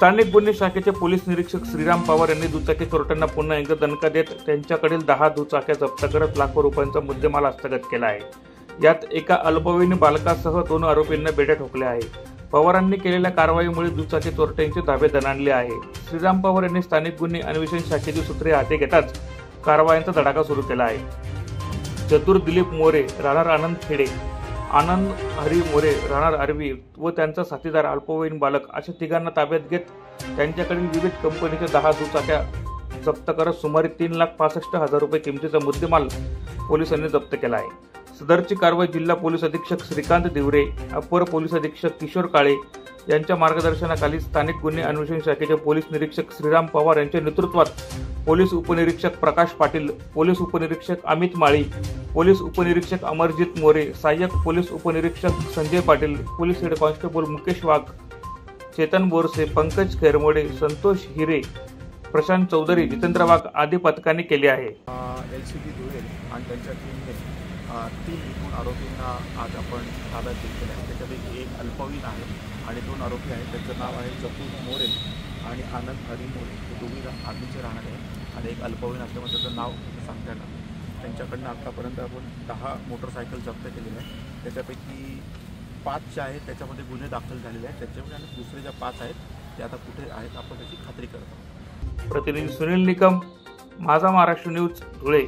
स्थानिक गुन्हे शाखेचे पोलीस निरीक्षक श्रीराम पवार यांनी दुचाकी चोरट्यांना पुन्हा एकदा दणका देत त्यांच्याकडील 10 दुचाक्या जप्त करत लाखो रुपयांचा मुद्देमाल हस्तगत केला आहे। यात एका अल्पवयीन बालकासह 2 आरोपींना बेड्या ठोकल्या आहे। पवारांनी केलेल्या कारवाईमुळे दुचाकी चोरट्यांचे धाबे दणाणले आहे। श्रीराम पवार यांनी स्थानिक गुन्हे अन्वेषण शाखेची सूत्रे हाती घेताच कारवायांचा धडाका सुरू केला आहे। चतुर दिलीप मोरे राहणार आनंद खेडे, आनंद हरी मोरे राहणार आरवी व त्यांचा साथीदार अल्पवयीन बालक अशा तिघांना ताब्यात घेत त्यांच्याकडील विविध कंपनीच्या 10 दुचाक्या जप्त करत सुमारे 3,65,000 रुपये किमतीचा मुद्देमाल पोलिसांनी जप्त केला आहे। सदरची कारवाई जिल्हा पोलीस अधीक्षक श्रीकांत दिवरे, अपर पोलीस अधीक्षक किशोर काळे यांच्या मार्गदर्शनाखाली स्थानिक गुन्हे अन्वेषण शाखेचे पोलीस निरीक्षक श्रीराम पवार यांच्या नेतृत्वात पोलीस उपनिरीक्षक प्रकाश पाटील, पोलीस उपनिरीक्षक अमित माळी, पोलीस उपनिरीक्षक अमरजीत मोरे, सहाय्यक पोलीस उपनिरीक्षक Sanjay Patil, police head constable Mukesh Wagh, Chetan Borse, Pankaj Khairmode, Santosh Hire, Prashant Chaudhari, Jitendra Wagh आदी पथकांनी केले आहे। LCB धुळे आणि त्यांच्या टीमने 3 एकूण आरोपींना आज आपण ताब्यात घेतलेलं आहे। त्याच्यापैकी एक अल्पवयीन आहे आणि 2 आरोपी आहेत। त्यांचं नाव आहे चतुर मोरे आणि आनंद हरी मोरे, हे दोघी आर्मीचे राहणार आहे आणि एक अल्पवयीन असल्यामुळे त्याचं नाव सांगता येणार। त्यांच्याकडनं आतापर्यंत आपण 10 मोटरसायकल जप्त केलेले आहेत। त्याच्यापैकी 5 जे आहेत त्याच्यामध्ये गुन्हे दाखल झालेले आहेत त्याच्यामध्ये, आणि दुसरे ज्या 5 आहेत ते आता कुठे आहेत आपण त्याची खात्री करत आहोत। प्रतिनिधी सुनील निकम, माझा महाराष्ट्र न्यूज, धुळे।